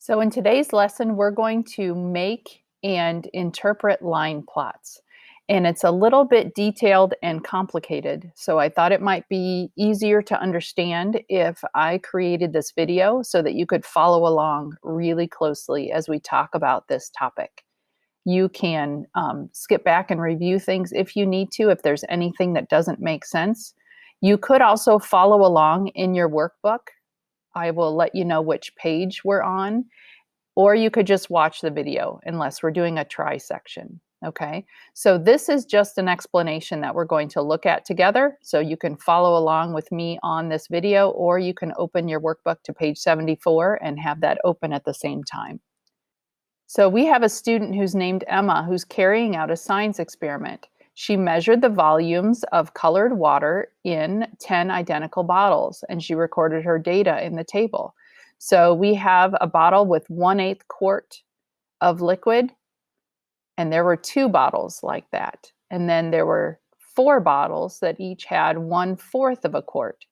So in today's lesson, we're going to make and interpret line plots. And it's a little bit detailed and complicated. So I thought it might be easier to understand if I created this video so that you could follow along really closely as we talk about this topic. You can skip back and review things if you need to, if there's anything that doesn't make sense. You could also follow along in your workbook. I will let you know which page we're on, or you could just watch the video unless we're doing a try section. Okay, so this is just an explanation that we're going to look at together. So you can follow along with me on this video, or you can open your workbook to page 74 and have that open at the same time. So we have a student who's named Emma who's carrying out a science experiment. She measured the volumes of colored water in 10 identical bottles, and she recorded her data in the table. So we have a bottle with 1/8 quart of liquid, and there were 2 bottles like that. And then there were 4 bottles that each had 1/4 of a quart.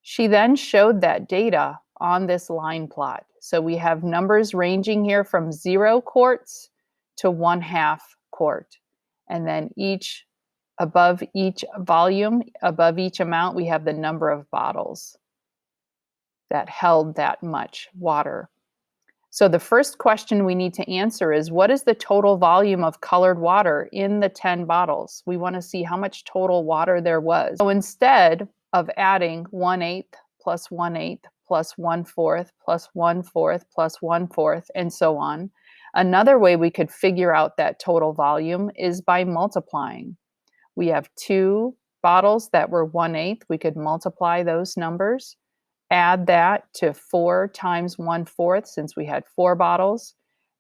She then showed that data on this line plot. So we have numbers ranging here from 0 quarts to 1/2 quart. And then above each volume, above each amount, we have the number of bottles that held that much water. So the first question we need to answer is, what is the total volume of colored water in the 10 bottles? We want to see how much total water there was. So instead of adding 1/8 plus 1/8 plus 1/4 plus 1/4 plus 1/4 and so on, another way we could figure out that total volume is by multiplying. We have 2 bottles that were 1/8. We could multiply those numbers. Add that to 4 times 1/4, since we had 4 bottles.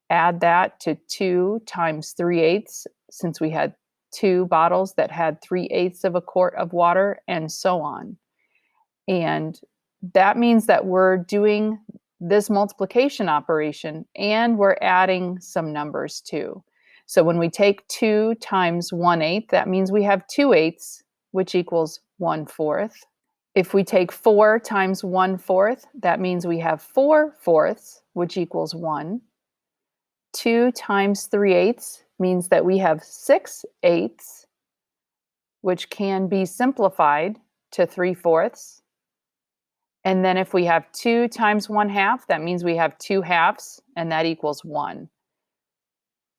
Add that to 2 times 3/8, since we had 2 bottles that had 3/8 of a quart of water, and so on. And that means that we're doing this multiplication operation and we're adding some numbers too. So when we take 2 times 1/8, that means we have 2/8, which equals 1/4. If we take 4 times 1/4, that means we have 4/4, which equals 1. 2 times 3/8 means that we have 6/8, which can be simplified to 3/4. And then if we have 2 times 1/2, that means we have 2/2, and that equals 1.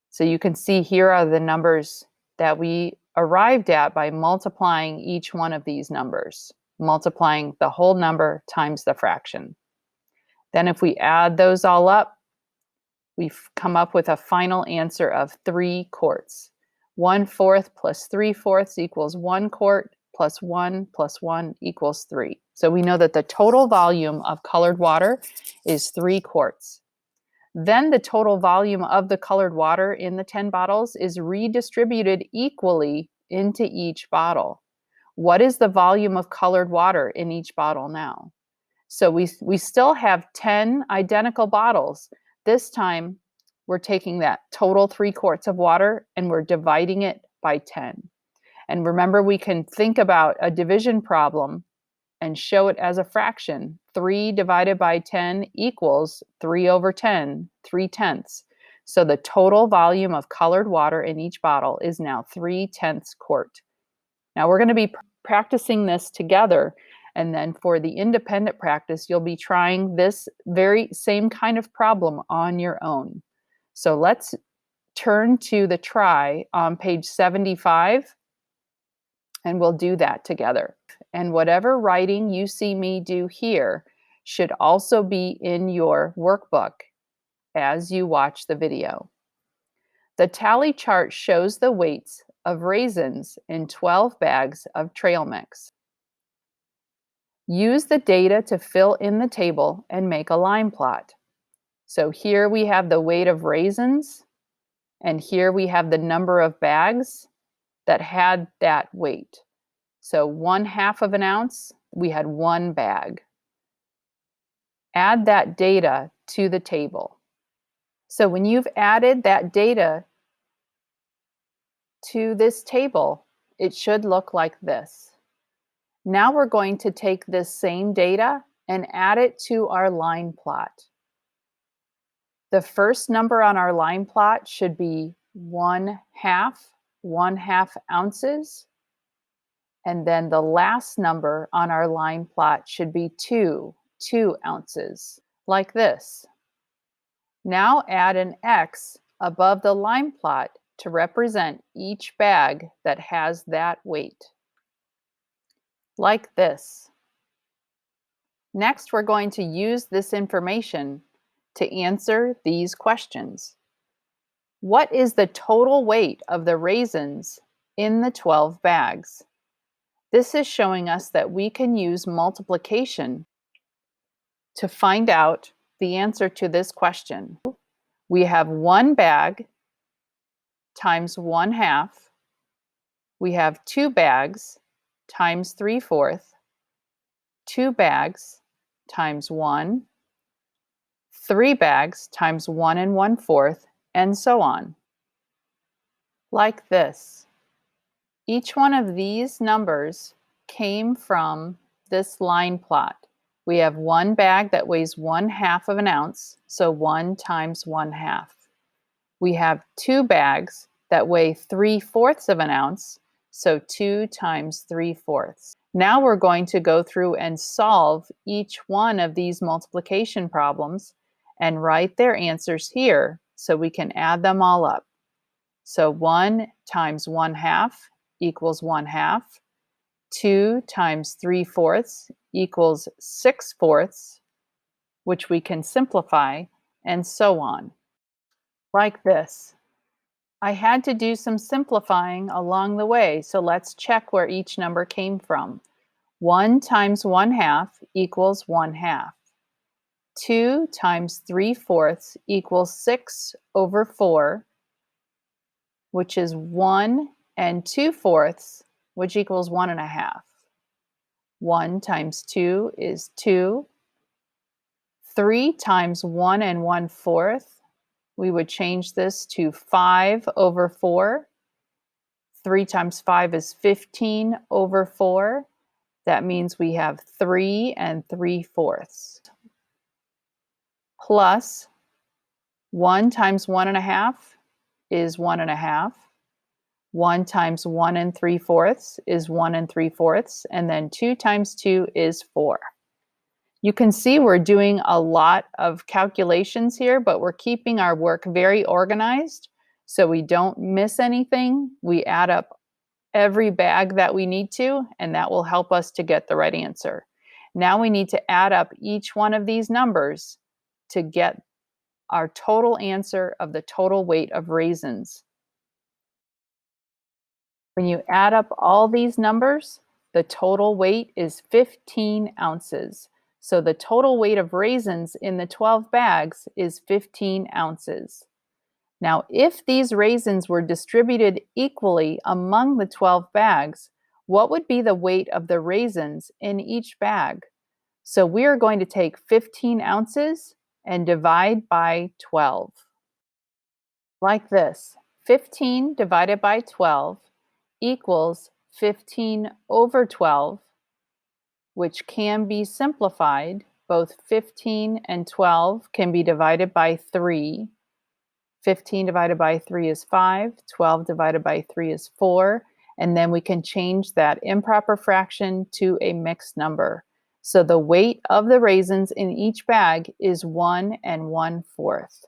So you can see here are the numbers that we arrived at by multiplying each one of these numbers, multiplying the whole number times the fraction. Then if we add those all up, we've come up with a final answer of 3 quarts. 1/4 plus 3/4 equals 1 quart, plus 1 equals 3. So we know that the total volume of colored water is 3 quarts. Then the total volume of the colored water in the 10 bottles is redistributed equally into each bottle. What is the volume of colored water in each bottle now? So we still have 10 identical bottles. This time, we're taking that total 3 quarts of water and we're dividing it by 10. And remember, we can think about a division problem and show it as a fraction. 3 divided by 10 equals 3/10, 3/10. So the total volume of colored water in each bottle is now 3/10 quart. Now we're going to be practicing this together, and then for the independent practice, you'll be trying this very same kind of problem on your own. So let's turn to the try on page 75, and we'll do that together. And whatever writing you see me do here should also be in your workbook as you watch the video. The tally chart shows the weights of raisins in 12 bags of trail mix. Use the data to fill in the table and make a line plot. So here we have the weight of raisins, and here we have the number of bags that had that weight. So 1/2 of an ounce, we had 1 bag. Add that data to the table. So when you've added that data to this table, it should look like this. Now we're going to take this same data and add it to our line plot. The first number on our line plot should be 1/2 ounces. And then the last number on our line plot should be 2 ounces, like this. Now add an X above the line plot to represent each bag that has that weight, like this. Next, we're going to use this information to answer these questions. What is the total weight of the raisins in the 12 bags? This is showing us that we can use multiplication to find out the answer to this question. We have one bag times 1/2. We have 2 bags times 3/4. 2 bags times 1. 3 bags times 1 1/4, and so on. Like this. Each one of these numbers came from this line plot. We have one bag that weighs 1/2 of an ounce, so 1 times 1/2. We have 2 bags that weigh 3/4 of an ounce, so 2 times 3/4. Now we're going to go through and solve each one of these multiplication problems and write their answers here so we can add them all up. So 1 times 1/2 equals 1/2. 2 times 3/4 equals 6/4, which we can simplify, and so on. Like this. I had to do some simplifying along the way, so let's check where each number came from. 1 times 1/2 equals 1/2. 2 times 3/4 equals 6/4, which is 1 2/4, which equals 1 1/2. 1 times 2 is 2. 3 times 1 1/4, we would change this to 5/4. 3 times 5 is 15/4. That means we have 3 3/4. Plus 1 times 1 1/2 is 1 1/2. 1 times 1 3/4 is 1 3/4. And then 2 times 2 is 4. You can see we're doing a lot of calculations here, but we're keeping our work very organized so we don't miss anything. We add up every bag that we need to, and that will help us to get the right answer. Now we need to add up each one of these numbers to get our total answer of the total weight of raisins. When you add up all these numbers, the total weight is 15 ounces. So the total weight of raisins in the 12 bags is 15 ounces. Now, if these raisins were distributed equally among the 12 bags, what would be the weight of the raisins in each bag? So we are going to take 15 ounces and divide by 12. Like this. 15 divided by 12 equals 15/12, which can be simplified. Both 15 and 12 can be divided by 3. 15 divided by 3 is 5. 12 divided by 3 is 4. And then we can change that improper fraction to a mixed number. So the weight of the raisins in each bag is 1 1/4.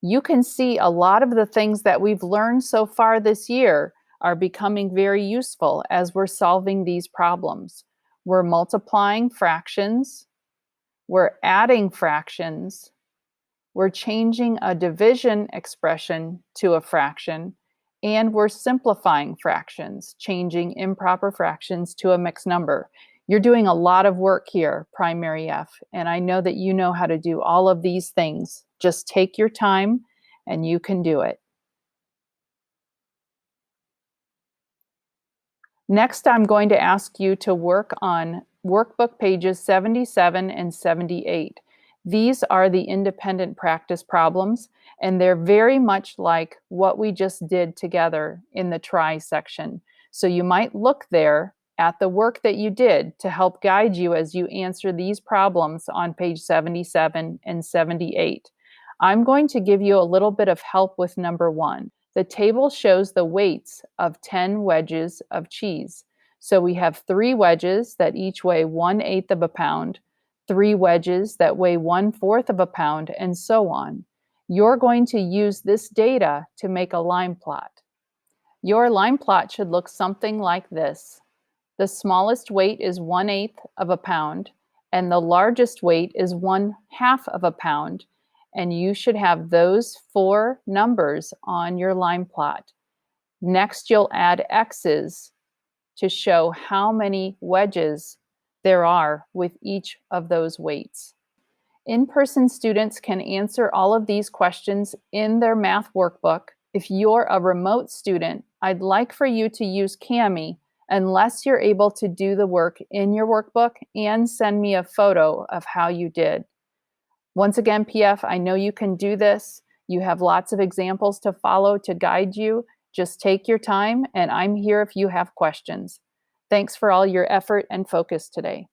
You can see a lot of the things that we've learned so far this year are becoming very useful as we're solving these problems. We're multiplying fractions, we're adding fractions, we're changing a division expression to a fraction, and we're simplifying fractions, changing improper fractions to a mixed number. You're doing a lot of work here, Primary F, and I know that you know how to do all of these things. Just take your time and you can do it. Next, I'm going to ask you to work on workbook pages 77 and 78. These are the independent practice problems, and they're very much like what we just did together in the try section. So you might look there at the work that you did to help guide you as you answer these problems on page 77 and 78. I'm going to give you a little bit of help with number one. The table shows the weights of 10 wedges of cheese. So we have 3 wedges that each weigh 1/8 of a pound, 3 wedges that weigh 1/4 of a pound, and so on. You're going to use this data to make a line plot. Your line plot should look something like this. The smallest weight is 1/8 of a pound, and the largest weight is 1/2 of a pound. And you should have those 4 numbers on your line plot. Next, you'll add X's to show how many wedges there are with each of those weights. In-person students can answer all of these questions in their math workbook. If you're a remote student, I'd like for you to use Kami unless you're able to do the work in your workbook and send me a photo of how you did. Once again, PF, I know you can do this. You have lots of examples to follow to guide you. Just take your time, and I'm here if you have questions. Thanks for all your effort and focus today.